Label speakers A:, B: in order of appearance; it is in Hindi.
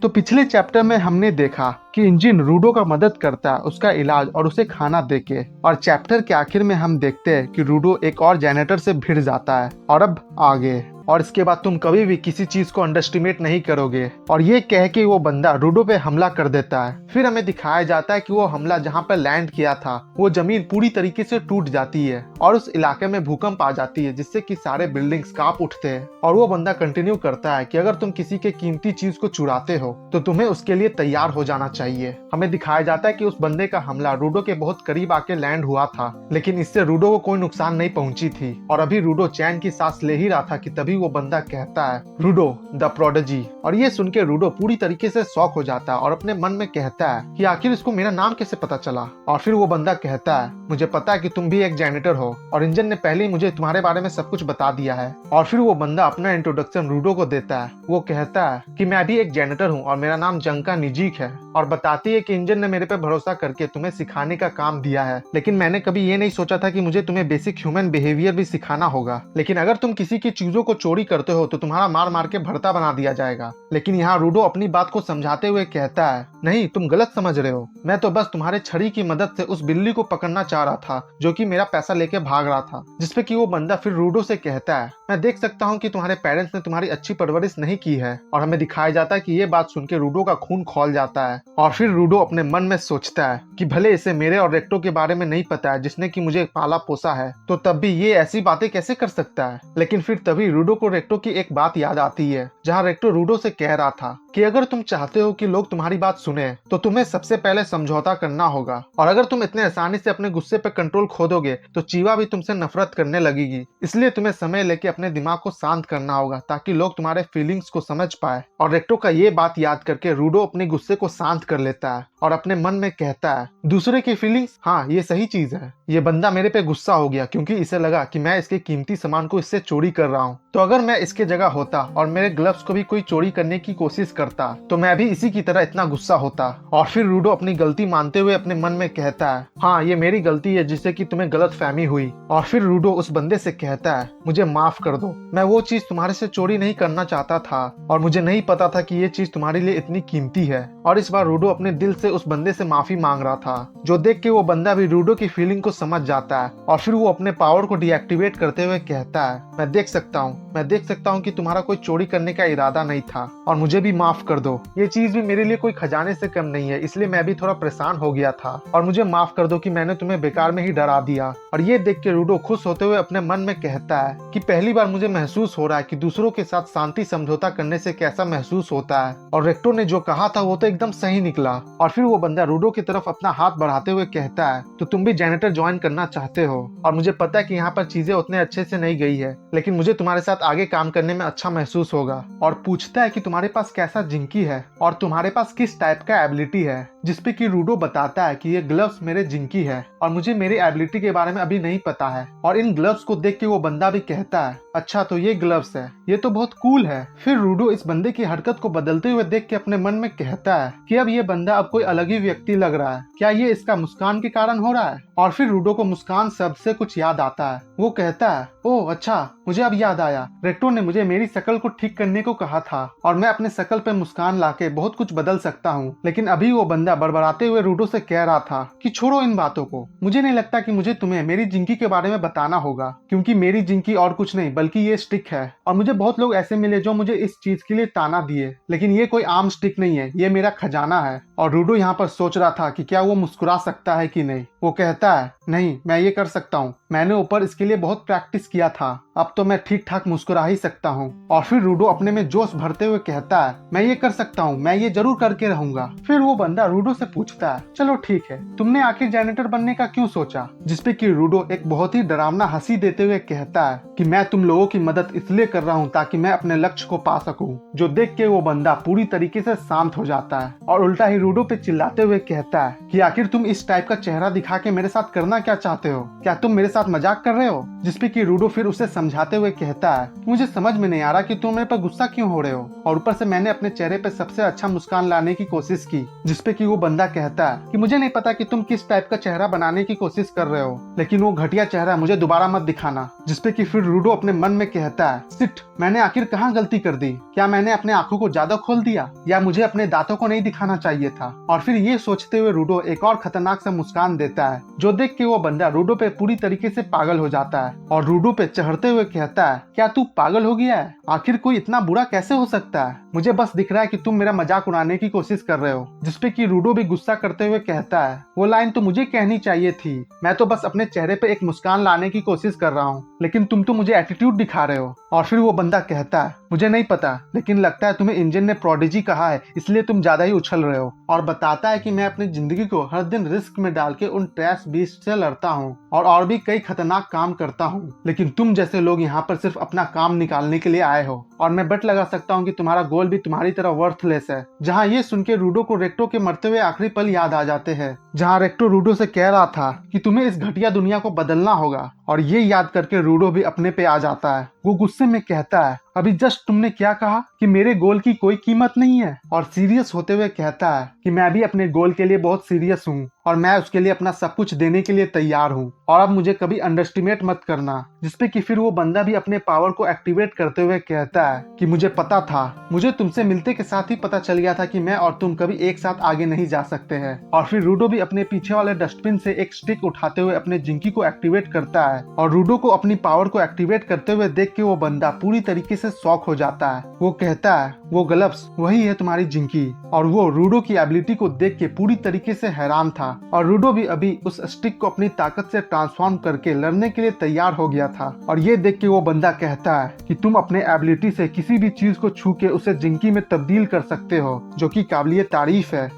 A: तो पिछले चैप्टर में हमने देखा कि इंजन रूडो का मदद करता है उसका इलाज और उसे खाना देके, और चैप्टर के आखिर में हम देखते हैं कि रूडो एक और जैनेटर से भिड़ जाता है। और अब आगे, और इसके बाद तुम कभी भी किसी चीज को अंडरस्टिमेट नहीं करोगे, और ये कह के वो बंदा रूडो पे हमला कर देता है। फिर हमें दिखाया जाता है कि वो हमला जहाँ पर लैंड किया था वो जमीन पूरी तरीके से टूट जाती है और उस इलाके में भूकंप आ जाती है, जिससे कि सारे बिल्डिंग्स कांप उठते हैं। और वो बंदा कंटिन्यू करता है कि अगर तुम किसी के कीमती चीज को चुराते हो तो तुम्हें उसके लिए तैयार हो जाना चाहिए। हमें दिखाया जाता है कि उस बंदे का हमला रूडो के बहुत करीब आके लैंड हुआ था, लेकिन इससे रूडो को कोई नुकसान नहीं पहुंची थी। और अभी रूडो चैन की सांस ले ही रहा था कि तभी वो बंदा कहता है, रूडो द प्रोडिजी। और ये सुन के रूडो पूरी तरीके से शॉक हो जाता है और अपने मन में कहता है कि आखिर इसको मेरा नाम कैसे पता चला। और फिर वो बंदा कहता है, मुझे पता है कि तुम भी एक जैनेटर हो और इंजन ने पहले ही मुझे तुम्हारे बारे में सब कुछ बता दिया है। और फिर वो बंदा अपना इंट्रोडक्शन रूडो को देता है। वो कहता है कि मैं भी एक जैनेटर हूँ और मेरा नाम जंका निजीक है, और बताती है कि इंजन ने मेरे पे भरोसा करके तुम्हें सिखाने का काम दिया है, लेकिन मैंने कभी ये नहीं सोचा था कि मुझे तुम्हें बेसिक ह्यूमन बिहेवियर भी सिखाना होगा। लेकिन अगर तुम किसी की चीजों को चोरी करते हो तो तुम्हारा मार मार के भरता बना दिया जाएगा। लेकिन यहाँ रूडो अपनी बात को समझाते हुए कहता है, नहीं, तुम गलत समझ रहे हो। मैं तो बस तुम्हारे छड़ी की मदद से उस बिल्ली को पकड़ना चाह रहा था जो कि मेरा पैसा लेके भाग रहा था। जिसपे कि वो बंदा फिर रूडो से कहता है, मैं देख सकता हूँ कि तुम्हारे पेरेंट्स ने तुम्हारी अच्छी परवरिश नहीं की है। और हमें दिखाया जाता है कि ये बात सुन के रूडो का खून खौल जाता है। और फिर रूडो अपने मन में सोचता है कि भले इसे मेरे और रेक्टो के बारे में नहीं पता है जिसने कि मुझे पाला पोसा है, तो तब भी ये ऐसी बातें कैसे कर सकता है। लेकिन फिर तभी रूडो को रेक्टो की एक बात याद आती है, जहाँ रेक्टो रूडो से कह रहा था कि अगर तुम चाहते हो कि लोग तुम्हारी बात सुने तो तुम्हें सबसे पहले समझौता करना होगा, और अगर तुम इतने आसानी से अपने गुस्से पे कंट्रोल खो दोगे तो चीवा भी तुमसे नफरत करने लगेगी। इसलिए तुम्हें समय लेके अपने दिमाग को शांत करना होगा ताकि लोग तुम्हारे फीलिंग्स को समझ पाए। और रेक्टो का ये बात याद करके रूडो अपने गुस्से को शांत कर लेता है और अपने मन में कहता है, दूसरे की फीलिंग्स, हाँ ये सही चीज है। ये बंदा मेरे पे गुस्सा हो गया क्योंकि इसे लगा कि मैं इसके कीमती सामान को इससे चोरी कर रहा हूँ। तो अगर मैं इसके जगह होता और मेरे ग्लव्स को भी कोई चोरी करने की कोशिश करता तो मैं भी इसी की तरह इतना गुस्सा होता। और फिर रूडो अपनी गलती मानते हुए अपने मन में कहता है, हाँ ये मेरी गलती है जिससे कि तुम्हें गलत फहमी हुई। और फिर रूडो उस बंदे से कहता है, मुझे माफ कर दो, मैं वो चीज तुम्हारे से चोरी नहीं करना चाहता था और मुझे नहीं पता था कि ये चीज तुम्हारे लिए इतनी कीमती है। और इस बार रूडो अपने दिल से उस बंदे से माफी मांग रहा था, जो देख के वो बंदा भी रूडो की फीलिंग को समझ जाता है। और फिर वो अपने पावर को डीएक्टिवेट करते हुए कहता है, मैं देख सकता हूँ कि तुम्हारा कोई चोरी करने का इरादा नहीं था और मुझे भी माफ कर दो। ये चीज भी मेरे लिए कोई खजाने से कम नहीं है, इसलिए मैं भी थोड़ा परेशान हो गया था और मुझे माफ कर दो कि मैंने तुम्हें बेकार में ही डरा दिया। और ये देख के रूडो खुश होते हुए अपने मन में कहता है कि पहली बार मुझे महसूस हो रहा है कि दूसरों के साथ शांति समझौता करने से कैसा महसूस होता है। और रेक्टो ने जो कहा था वो तो एकदम सही निकला। और फिर वो बंदा रूडो की तरफ अपना हाथ बढ़ाते हुए कहता है, तो तुम भी जैनेटर ज्वाइन करना चाहते हो, और मुझे पता है कि यहाँ पर चीजें उतने अच्छे से नहीं गई है, लेकिन मुझे तुम्हारे साथ आगे काम करने में अच्छा महसूस होगा। और पूछता है कि तुम्हारे पास कैसा जिंकी है और तुम्हारे पास किस टाइप का एबिलिटी है, जिसपे कि रूडो बताता है कि ये ग्लव्स मेरे जिंकी है और मुझे मेरी एबिलिटी के बारे में अभी नहीं पता है। और इन ग्लव्स को देख के वो बंदा भी कहता है, अच्छा तो ये ग्लव्स है, ये तो बहुत कूल है। फिर रूडो इस बंदे की हरकत को बदलते हुए देख के अपने मन में कहता है कि अब ये बंदा अब कोई अलग ही व्यक्ति लग रहा है, क्या ये इसका मुस्कान के कारण हो रहा है। और फिर रूडो को मुस्कान शब्द से कुछ याद आता है। वो कहता है, ओह अच्छा, मुझे अब याद आया, रेक्टो ने मुझे मेरी शक्ल को ठीक करने को कहा था और मैं अपने शक्ल पे मुस्कान लाके बहुत कुछ बदल सकता हूँ। लेकिन अभी वो बंदा बड़बड़ाते हुए रूडो से कह रहा था कि छोड़ो इन बातों को, मुझे नहीं लगता कि मुझे तुम्हें मेरी जिंकी के बारे में बताना होगा, क्योंकि मेरी जिंकी और कुछ नहीं बल्कि ये स्टिक है। और मुझे बहुत लोग ऐसे मिले जो मुझे इस चीज के लिए ताना दिए, लेकिन ये कोई आम स्टिक नहीं है, ये मेरा खजाना है। और रूडो यहाँ पर सोच रहा था कि क्या वो मुस्कुरा सकता है कि नहीं। वो कहता है, नहीं मैं ये कर सकता हूँ, मैंने ऊपर इसके लिए बहुत प्रैक्टिस किया था, अब तो मैं ठीक ठाक मुस्कुरा ही सकता हूँ। और फिर रूडो अपने में जोश भरते हुए कहता है, मैं ये कर सकता हूँ, मैं ये जरूर करके रहूंगा। फिर वो बंदा रूडो से पूछता है, चलो ठीक है, तुमने आखिर जैनेटर बनने का क्यों सोचा। जिसपे कि रूडो एक बहुत ही डरावना हंसी देते हुए कहता है कि मैं तुम लोगों की मदद इसलिए कर रहा हूँ ताकि मैं अपने लक्ष्य को पा सकूं। जो देख के वो बंदा पूरी तरीके से शांत हो जाता है और उल्टा ही रूडो पे चिल्लाते हुए कहता है कि आखिर तुम इस टाइप का चेहरा दिखा के मेरे साथ करना क्या चाहते हो? क्या तुम मेरे साथ मजाक कर रहे हो? जिसपे कि रूडो फिर उसे समझाते हुए कहता है मुझे समझ में नहीं आ रहा कि तुम मेरे पर गुस्सा क्यों हो रहे हो, और ऊपर से मैंने अपने चेहरे पे सबसे अच्छा मुस्कान लाने की कोशिश की। जिसपे कि वो बंदा कहता है कि मुझे नहीं पता कि तुम किस टाइप का चेहरा बनाने की कोशिश कर रहे हो, लेकिन वो घटिया चेहरा मुझे दोबारा मत दिखाना। जिसपे कि फिर रूडो अपने मन में कहता है सिट, मैंने आखिर कहाँ गलती कर दी? क्या मैंने अपने आंखों को ज्यादा खोल दिया, या मुझे अपने दांतों को नहीं दिखाना चाहिए था? और फिर ये सोचते हुए रूडो एक और खतरनाक सा मुस्कान देता है, जो देख के वो बंदा रूडो पे पूरी तरीके से पागल हो जाता है और रूडो पे चढ़ते हुए कहता है क्या तू पागल हो गया है? आखिर कोई इतना बुरा कैसे हो सकता है? मुझे बस दिख रहा है कि तुम मेरा मजाक उड़ाने की कोशिश कर रहे हो। जिसपे कि रूडो भी गुस्सा करते हुए कहता है वो लाइन तो मुझे कहनी चाहिए थी, मैं तो बस अपने चेहरे पे एक मुस्कान लाने की कोशिश कर रहा हूँ, लेकिन तुम तो मुझे एटीट्यूड दिखा रहे हो। और फिर वो बंदा कहता है मुझे नहीं पता, लेकिन लगता है तुम्हें इंजन ने प्रोडिजी कहा है, इसलिए तुम ज्यादा ही उछल रहे हो। और बताता है कि मैं अपनी जिंदगी को हर दिन रिस्क में डाल के उन ट्रैश बीस्ट से लड़ता हूँ और भी कई खतरनाक काम करता हूँ, लेकिन तुम जैसे लोग यहाँ पर सिर्फ अपना काम निकालने के लिए आए हो, और मैं बट लगा सकता हूँ कि तुम्हारा गोल भी तुम्हारी तरह वर्थलेस है। जहाँ ये सुन के रूडो को रेक्टो के मरते हुए आखिरी पल याद आ जाते हैं, जहाँ रेक्टो रूडो से कह रहा था कि तुम्हें इस घटिया दुनिया को बदलना होगा, और ये याद करके रूडो भी अपने पे आ जाता है। वो गुस्से में कहता है अभी जस्ट तुमने क्या कहा कि मेरे गोल की कोई कीमत नहीं है? और सीरियस होते हुए कहता है कि मैं भी अपने गोल के लिए बहुत सीरियस हूँ और मैं उसके लिए अपना सब कुछ देने के लिए तैयार हूँ, और अब मुझे कभी अंडरस्टिमेट मत करना। जिसपे कि फिर वो बंदा भी अपने पावर को एक्टिवेट करते हुए कहता है कि मुझे पता था, मुझे तुमसे मिलते के साथ ही पता चल गया था कि मैं और तुम कभी एक साथ आगे नहीं जा सकते हैं। और फिर रूडो भी अपने पीछे वाले डस्टबिन से एक स्टिक उठाते हुए अपने जिंकी को एक्टिवेट करता है, और रूडो को अपनी पावर को एक्टिवेट करते हुए देख के वो बंदा पूरी तरीके से शॉक हो जाता है। वो कहता है वो ग्लव्स वही है तुम्हारी जिंकी, और वो रूडो की एबिलिटी को देख के पूरी तरीके से हैरान था, और रूडो भी अभी उस स्टिक को अपनी ताकत से ट्रांसफॉर्म करके लड़ने के लिए तैयार हो गया था। और ये देख के वो बंदा कहता है कि तुम अपने एबिलिटी से किसी भी चीज को छू के उसे जिंकी में तब्दील कर सकते हो, जो कि काबिलियत तारीफ है।